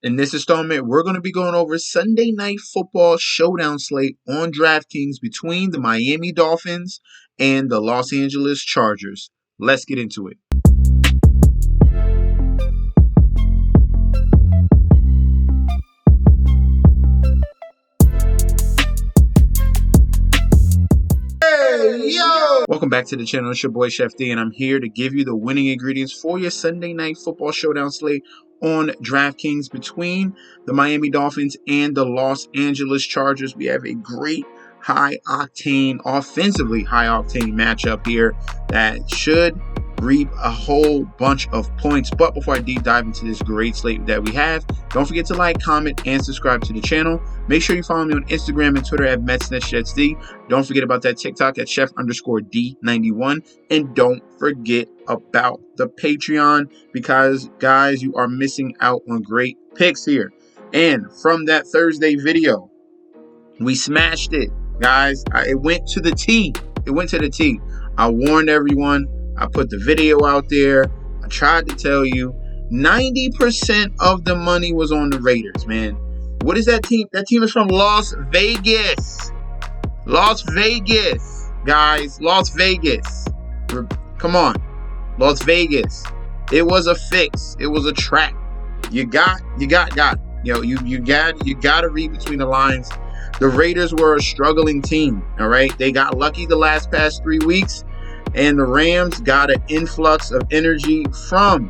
In this installment, we're going to be going over Sunday Night Football Showdown slate on DraftKings between the Miami Dolphins and the Los Angeles Chargers. Let's get into it. Hey, yo! Welcome back to the channel. It's your boy Chef D, and I'm here to give you the winning ingredients for your Sunday Night Football Showdown slate on DraftKings between the Miami Dolphins and the Los Angeles Chargers. We have a great offensively high-octane matchup here that should reap a whole bunch of points. But before I deep dive into this great slate that we have, don't forget to like, comment, and subscribe to the channel. Make sure you follow me on Instagram and Twitter at MetsNetShetsD. Don't forget about that TikTok at Chef_D91. And don't forget about the Patreon, because guys, you are missing out on great picks here. And from that Thursday video, we smashed it, guys. It went to the T. I warned everyone. I put the video out there. I tried to tell you 90% of the money was on the Raiders, man. What is that team? That team is from Las Vegas. Las Vegas, guys. Las Vegas. Come on. Las Vegas. It was a fix. It was a trap. You got. You got to read between the lines. The Raiders were a struggling team, all right? They got lucky the past 3 weeks. And the Rams got an influx of energy from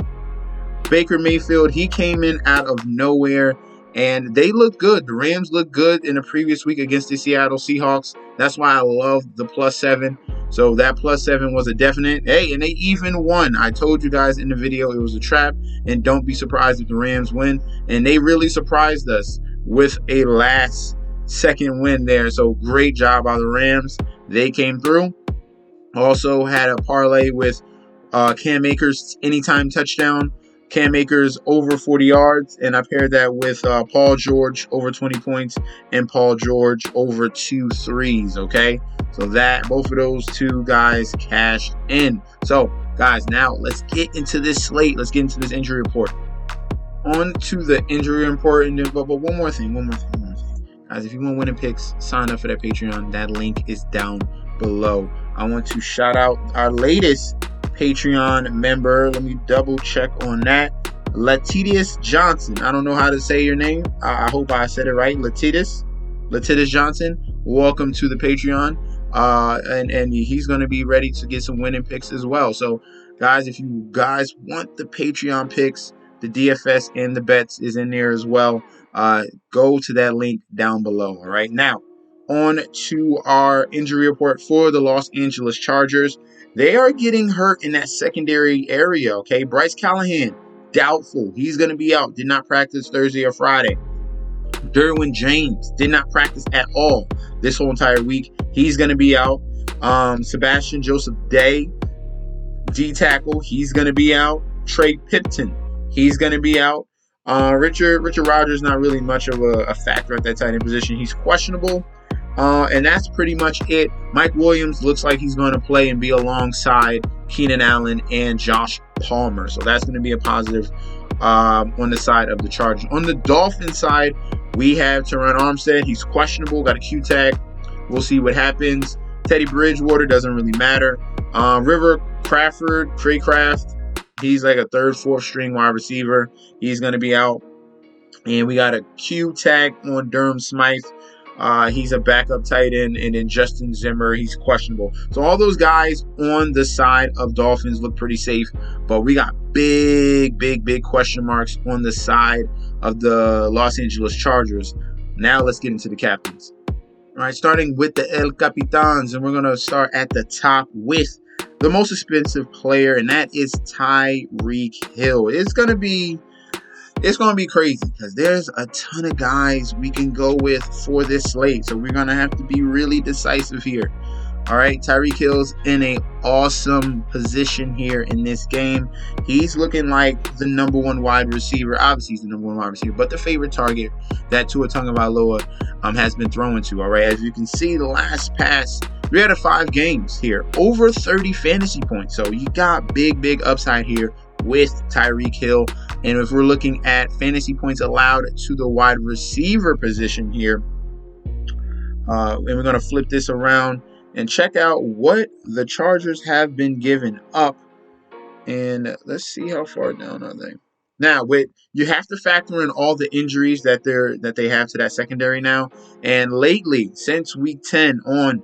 Baker Mayfield. He came in out of nowhere, and they look good. The Rams looked good in the previous week against the Seattle Seahawks. That's why I love the +7. So that +7 was a definite. Hey, and they even won. I told you guys in the video it was a trap, and don't be surprised if the Rams win. And they really surprised us with a last-second win there. So great job by the Rams. They came through. Also had a parlay with Cam Akers anytime touchdown. Cam Akers over 40 yards. And I paired that with Paul George over 20 points and Paul George over 2 threes. Okay. So that both of those two guys cashed in. So guys, now let's get into this slate. Let's get into this injury report. On to the injury report. But one more thing. Guys, if you want winning picks, sign up for that Patreon. That link is down below. I want to shout out our latest Patreon member. Let me double check on that. Latitis Johnson. I don't know how to say your name. I hope I said it right. Latitis Johnson. Welcome to the Patreon. And he's going to be ready to get some winning picks as well. So guys, if you guys want the Patreon picks, the DFS and the bets is in there as well. Go to that link down below. All right. Now, on to our injury report for the Los Angeles Chargers. They are getting hurt in that secondary area, okay? Bryce Callahan, doubtful. He's going to be out. Did not practice Thursday or Friday. Derwin James did not practice at all this whole entire week. He's going to be out. Sebastian Joseph Day, D-tackle, he's going to be out. Trey Pipton, he's going to be out. Richard Rodgers, not really much of a factor at that tight end position. He's questionable. And that's pretty much it. Mike Williams looks like he's going to play and be alongside Keenan Allen and Josh Palmer. So that's going to be a positive on the side of the Chargers. On the Dolphins side, we have Teron Armstead. He's questionable, got a Q tag. We'll see what happens. Teddy Bridgewater doesn't really matter. River Craycraft, he's like a third, fourth string wide receiver. He's going to be out. And we got a Q tag on Durham Smythe. He's a backup tight end, and then Justin Zimmer, he's questionable. So all those guys on the side of Dolphins look pretty safe, but we got big question marks on the side of the Los Angeles Chargers. Now let's get into the captains. All right, starting with the El Capitans, and we're going to start at the top with the most expensive player, and that is Tyreek Hill. It's going to be crazy because there's a ton of guys we can go with for this slate. So we're going to have to be really decisive here. All right, Tyreek Hill's in an awesome position here in this game. He's looking like the #1 wide receiver. Obviously, he's the #1 wide receiver, but the favorite target that Tua Tagovailoa has been thrown to. All right, as you can see, the last pass, 3 out of 5 games here, over 30 fantasy points. So you got big upside here with Tyreek Hill. And if we're looking at fantasy points allowed to the wide receiver position here, and we're going to flip this around and check out what the Chargers have been given up. And let's see how far down are they. Now, you have to factor in all the injuries that they have to that secondary now. And lately, since week 10 on,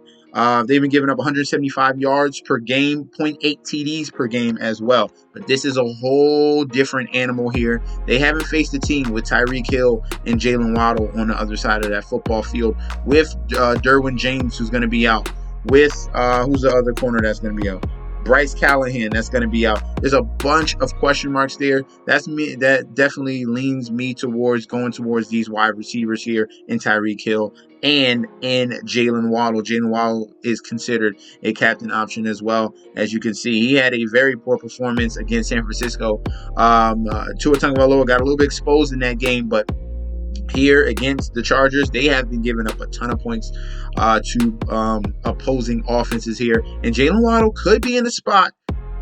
they've been giving up 175 yards per game, 0.8 TDs per game as well. But this is a whole different animal here. They haven't faced a team with Tyreek Hill and Jalen Waddle on the other side of that football field, with Derwin James, who's going to be out, with who's the other corner that's going to be out? Bryce Callahan, that's going to be out. There's a bunch of question marks there. That definitely leans me towards going towards these wide receivers here in Tyreek Hill and in Jalen Waddle. Jalen Waddle is considered a captain option as well. As you can see, he had a very poor performance against San Francisco. Tua Tagovailoa got a little bit exposed in that game, but here against the Chargers, they have been giving up a ton of points to opposing offenses here. And Jalen Waddle could be in the spot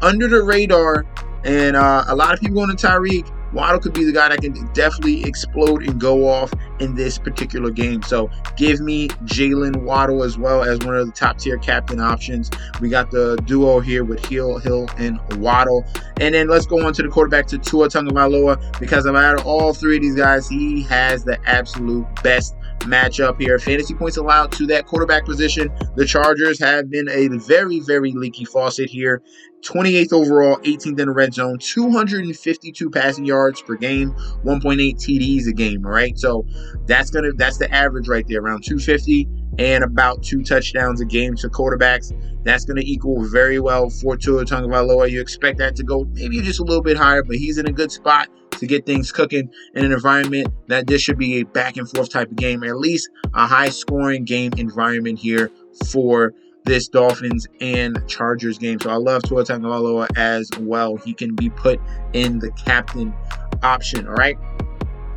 under the radar. And a lot of people going to Tyreek. Waddle could be the guy that can definitely explode and go off in this particular game. So give me Jalen Waddle as well as one of the top tier captain options. We got the duo here with Hill, and Waddle. And then let's go on to the quarterback, to Tua Tagovailoa, because out of all three of these guys, he has the absolute best matchup here. Fantasy points allowed to that quarterback position. The Chargers have been a very, very leaky faucet here. 28th overall, 18th in the red zone, 252 passing yards per game, 1.8 TDs a game. All right, so that's the average right there, around 250 and about 2 touchdowns a game to quarterbacks. That's going to equal very well for Tua Tagovailoa. You expect that to go maybe just a little bit higher, but he's in a good spot to get things cooking in an environment that this should be a back and forth type of game, or at least a high scoring game environment here for this Dolphins and Chargers game. So I love Tua Tagovailoa as well. He can be put in the captain option. All right,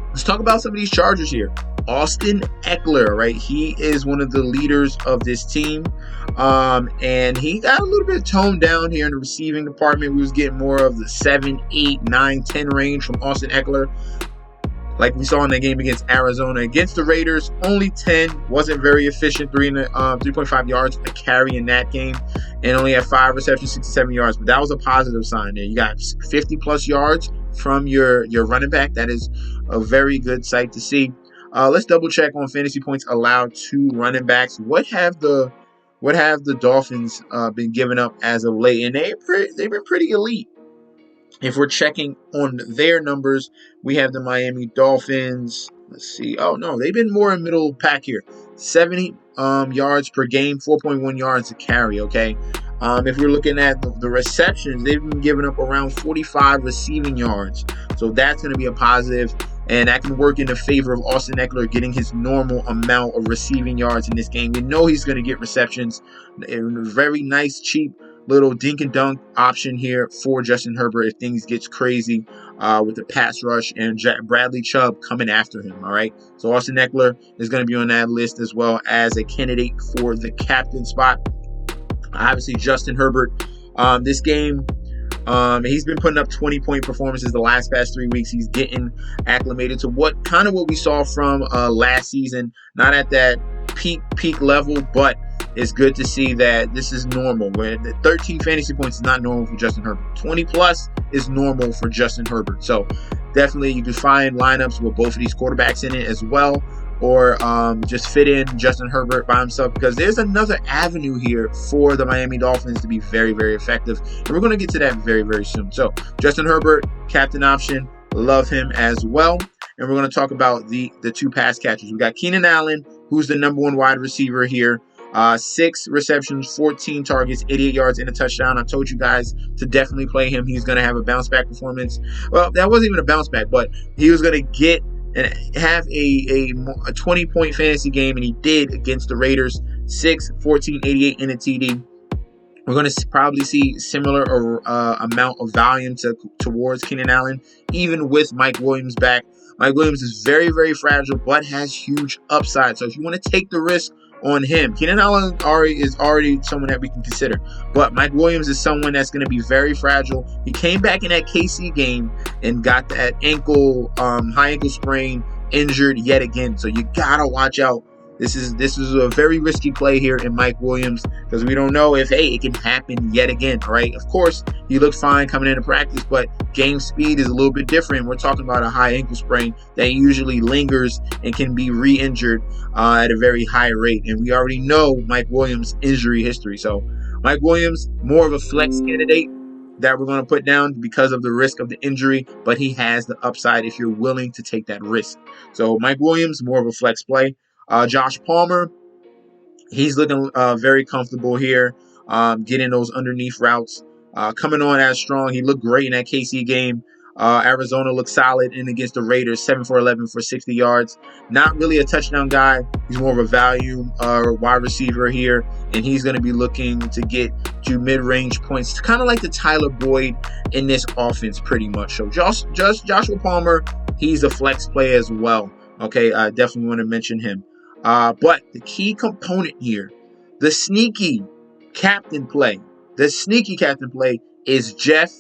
let's talk about some of these Chargers here. Austin Ekeler, right? He is one of the leaders of this team. And he got a little bit toned down here in the receiving department. We was getting more of the 7, 8, 9, 10 range from Austin Ekeler, like we saw in that game against Arizona. Against the Raiders, only 10. Wasn't very efficient, 3.5 yards a carry in that game, and only had 5 receptions, 67 yards. But that was a positive sign there. You got 50 plus yards from your running back. That is a very good sight to see. Let's double check on fantasy points allowed to running backs. What have the Dolphins been giving up as of late? And they've been pretty elite. If we're checking on their numbers, we have the Miami Dolphins. Let's see. Oh, no, they've been more in middle pack here. 70 yards per game, 4.1 yards a carry, okay? If we're looking at the receptions, they've been giving up around 45 receiving yards. So that's going to be a positive, and that can work in the favor of Austin Ekeler getting his normal amount of receiving yards in this game. You know he's going to get receptions. Very nice, cheap little dink and dunk option here for Justin Herbert if things gets crazy with the pass rush and Bradley Chubb coming after him. All right, so Austin Ekeler is going to be on that list as well as a candidate for the captain spot. Obviously, Justin Herbert, this game, he's been putting up 20-point performances the past 3 weeks. He's getting acclimated to what we saw from last season. Not at that peak level, but it's good to see that this is normal. Where the 13 fantasy points is not normal for Justin Herbert. 20 plus is normal for Justin Herbert. So definitely you can find lineups with both of these quarterbacks in it as well, or just fit in Justin Herbert by himself, because there's another avenue here for the Miami Dolphins to be very, very effective. And we're going to get to that very, very soon. So Justin Herbert, captain option, love him as well. And we're going to talk about the 2 pass catchers. We got Keenan Allen, who's the number 1 wide receiver here. 6 receptions, 14 targets, 88 yards, and a touchdown. I told you guys to definitely play him. He's going to have a bounce back performance. Well, that wasn't even a bounce back, but he was going to get and have a 20-point fantasy game, and he did against the Raiders. 6, 14, 88 in a TD. We're going to probably see similar amount of volume towards Keenan Allen, even with Mike Williams back. Mike Williams is very, very fragile, but has huge upside. So if you want to take the risk on him. Keenan Allen is already someone that we can consider, but Mike Williams is someone that's going to be very fragile. He came back in that KC game and got that high ankle sprain, injured yet again. So you gotta watch out. This is a very risky play here in Mike Williams because we don't know if it can happen yet again. All right, of course he looked fine coming into practice, but game speed is a little bit different. We're talking about a high ankle sprain that usually lingers and can be re-injured at a very high rate, and we already know Mike Williams' injury history. So Mike Williams, more of a flex candidate that we're going to put down because of the risk of the injury, but he has the upside if you're willing to take that risk. So Mike Williams, more of a flex play. Josh Palmer, he's looking very comfortable here, getting those underneath routes, coming on as strong. He looked great in that KC game. Arizona looked solid in against the Raiders, 7 for 11 for 60 yards. Not really a touchdown guy. He's more of a value wide receiver here, and he's going to be looking to get to mid-range points. It's kind of like the Tyler Boyd in this offense, pretty much. So Joshua Palmer, he's a flex play as well. Okay, I definitely want to mention him. But the key component here, the sneaky captain play is Jeff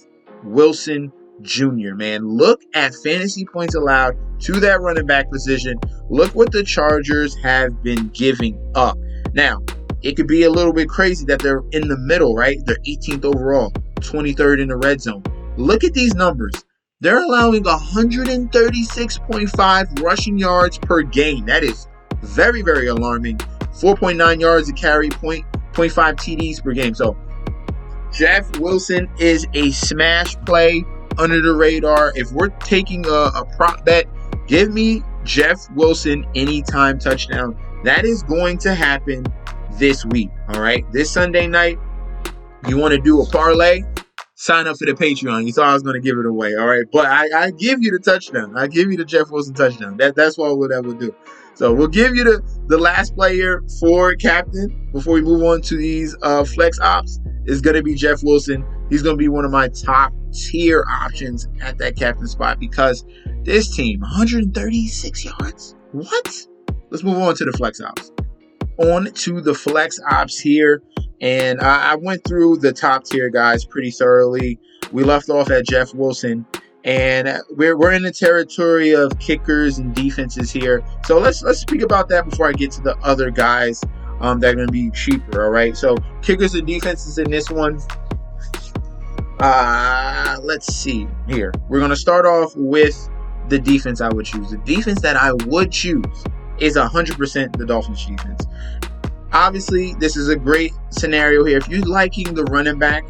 Wilson Jr., man. Look at fantasy points allowed to that running back position. Look what the Chargers have been giving up. Now, it could be a little bit crazy that they're in the middle, right? They're 18th overall, 23rd in the red zone. Look at these numbers. They're allowing 136.5 rushing yards per game. That is very, very alarming. 4.9 yards a carry, 0.5 TDs per game. So Jeff Wilson is a smash play under the radar. If we're taking a prop bet, give me Jeff Wilson anytime touchdown. That is going to happen this week. All right. This Sunday night, you want to do a parlay? Sign up for the Patreon. You thought I was going to give it away. All right. But I give you the touchdown. I give you the Jeff Wilson touchdown. That's what I would do. So we'll give you the last player for captain before we move on to these flex ops is going to be Jeff Wilson. He's going to be one of my top tier options at that captain spot because this team, 136 yards. What? Let's move on to the flex ops. On to the flex ops here. And I went through the top tier guys pretty thoroughly. We left off at Jeff Wilson. And we're in the territory of kickers and defenses here. So let's speak about that before I get to the other guys that are going to be cheaper. All right. So kickers and defenses in this one. Let's see here. We're going to start off with the defense I would choose. The defense that I would choose is 100% the Dolphins defense. Obviously, this is a great scenario here. If you're liking the running back,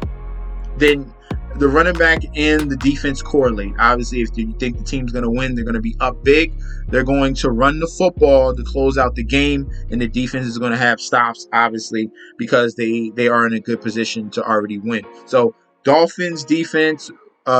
then the running back and the defense correlate. Obviously, if you think the team's going to win, they're going to be up big. They're going to run the football to close out the game, and the defense is going to have stops, obviously, because they are in a good position to already win. So Dolphins defense,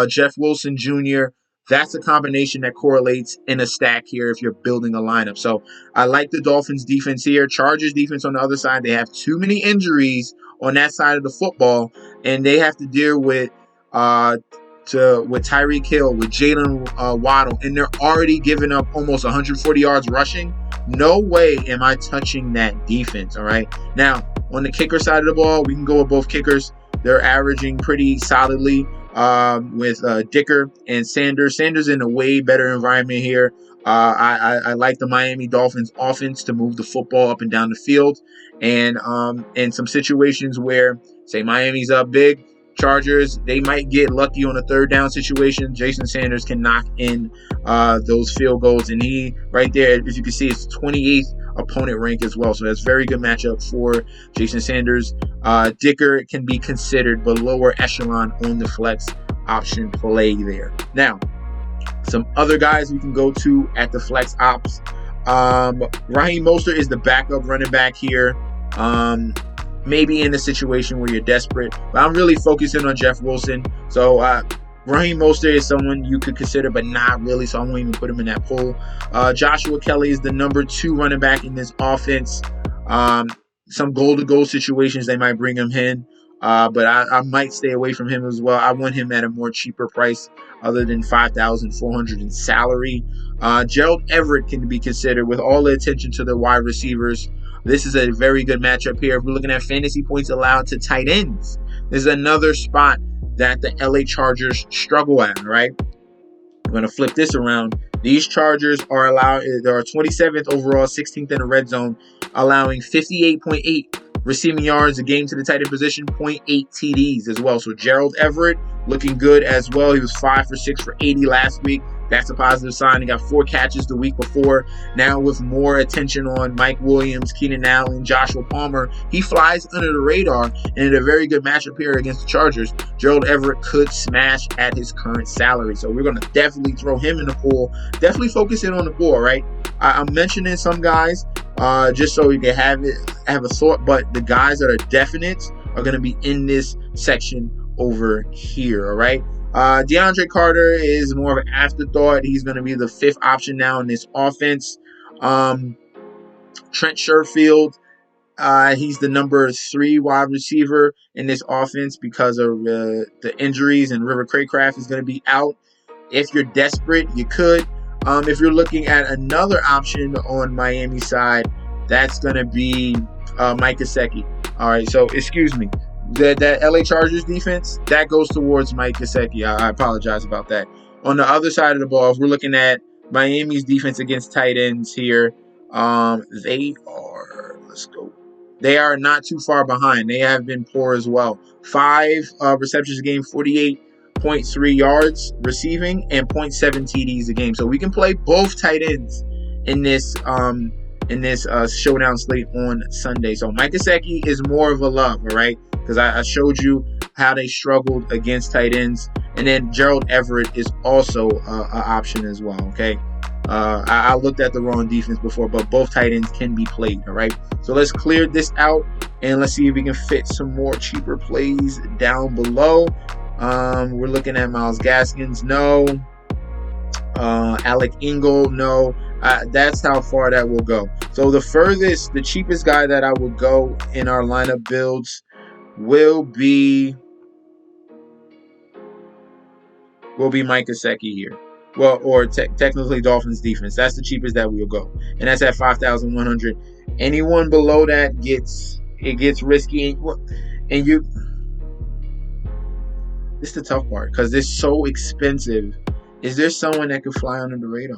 Jeff Wilson Jr., that's a combination that correlates in a stack here if you're building a lineup. So I like the Dolphins defense here. Chargers defense on the other side, they have too many injuries on that side of the football, and they have to deal with Tyreek Hill, with Jalen Waddle, and they're already giving up almost 140 yards rushing. No way am I touching that defense, all right? Now, on the kicker side of the ball, we can go with both kickers. They're averaging pretty solidly with Dicker and Sanders. Sanders in a way better environment here. I like the Miami Dolphins offense to move the football up and down the field. And in some situations where, say, Miami's up big, Chargers, they might get lucky on a third down situation. Jason Sanders can knock in those field goals. And he, right there, if you can see, it's 28th opponent rank as well. So that's a very good matchup for Jason Sanders. Dicker can be considered the lower echelon on the flex option play there. Now, some other guys we can go to at the flex ops. Raheem Mostert is the backup running back here. Maybe in a situation where you're desperate, but I'm really focusing on Jeff Wilson. So Raheem Mostert is someone you could consider, but not really, so I won't even put him in that pool. Joshua Kelly is the number 2 running back in this offense. Some goal-to-goal situations, they might bring him in, but I might stay away from him as well. I want him at a more cheaper price other than $5,400 in salary. Gerald Everett can be considered with all the attention to the wide receivers. This is a very good matchup here. If we're looking at fantasy points allowed to tight ends, this is another spot that the LA Chargers struggle at, right? I'm going to flip this around. These Chargers are 27th overall, 16th in the red zone, allowing 58.8 receiving yards a game to the tight end position, 0.8 TDs as well. So Gerald Everett looking good as well. He was 5 for 6 for 80 last week. That's a positive sign. He got 4 catches the week before. Now with more attention on Mike Williams, Keenan Allen, Joshua Palmer, he flies under the radar, and in a very good matchup here against the Chargers, Gerald Everett could smash at his current salary. So we're going to definitely throw him in the pool. Definitely focus in on the pool, right? I'm mentioning some guys just so you can have a thought, but the guys that are definites are going to be in this section over here, all right? DeAndre Carter is more of an afterthought. He's going to be the 5th option now in this offense. Trent Sherfield, he's the number 3 wide receiver in this offense because of the injuries, and River Craycraft is going to be out. If you're desperate, you could. If you're looking at another option on Miami side, that's going to be Mike Gesicki. All right, so excuse me. That LA Chargers defense, that goes towards Mike Gesicki. I apologize about that. On the other side of the ball, if we're looking at Miami's defense against tight ends here, they are not too far behind. They have been poor as well. 5 receptions a game, 48.3 yards receiving, and 0.7 TDs a game. So we can play both tight ends in this showdown slate on Sunday. So Mike Gesicki is more of a love, all right? Because I showed you how they struggled against tight ends. And then Gerald Everett is also an option as well, okay? I looked at the wrong defense before, but both tight ends can be played, all right? So let's clear this out, and let's see if we can fit some more cheaper plays down below. We're looking at Myles Gaskins, no. Alec Ingle, no. That's how far that will go. So the cheapest guy that I would go in our lineup builds will be Mike Gesicki here. Well, or technically Dolphins defense. That's the cheapest that we'll go, and that's at 5,100. Anyone below that gets risky, and you. This is the tough part because it's so expensive. Is there someone that could fly under the radar?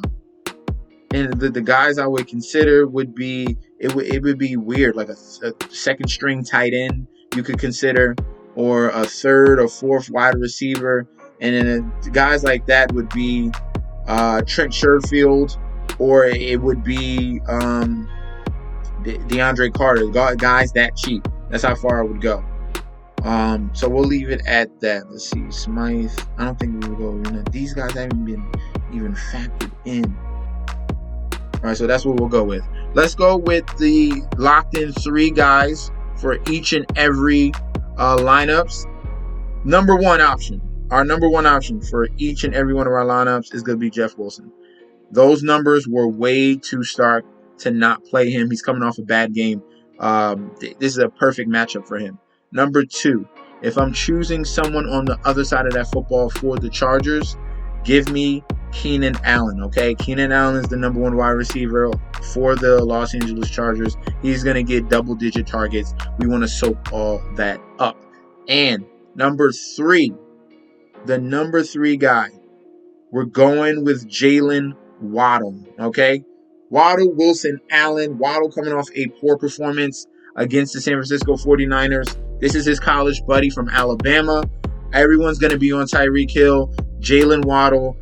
And the guys I would consider would be it would be weird, like a second string tight end you could consider, or a 3rd or 4th wide receiver. And then guys like that would be Trent Sherfield, or it would be DeAndre Carter. Guys that cheap. That's how far I would go. So we'll leave it at that. Let's see. Smythe. I don't think we will go. These guys haven't been even factored in. All right, so that's what we'll go with. Let's go with the locked in 3 guys for each and every lineups. Number 1 option. Our number 1 option for each and every one of our lineups is going to be Jeff Wilson. Those numbers were way too stark to not play him. He's coming off a bad game. This is a perfect matchup for him. Number 2, if I'm choosing someone on the other side of that football for the Chargers, give me Keenan Allen, okay? Keenan Allen is the number 1 wide receiver for the Los Angeles Chargers. He's going to get double-digit targets. We want to soak all that up. And number 3, the number 3 guy, we're going with Jalen Waddle, okay? Waddle, Wilson, Allen. Waddle coming off a poor performance against the San Francisco 49ers. This is his college buddy from Alabama. Everyone's going to be on Tyreek Hill. Jalen Waddle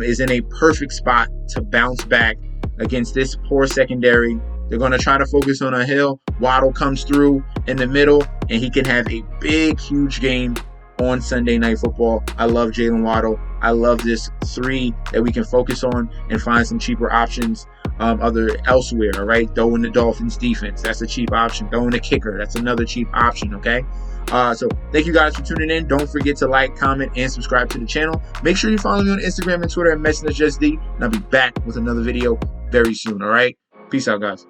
is in a perfect spot to bounce back against this poor secondary. They're going to try to focus on a Hill. Waddle comes through in the middle, and he can have a big, huge game on Sunday Night Football. I love Jalen Waddle. I love this 3 that we can focus on and find some cheaper options elsewhere, all right? Throw in the Dolphins defense. That's a cheap option. Throw in the kicker. That's another cheap option, okay? So thank you guys for tuning in. Don't forget to like, comment, and subscribe to the channel. Make sure you follow me on Instagram and Twitter at MessengerJustD, and I'll be back with another video very soon, all right? Peace out, guys.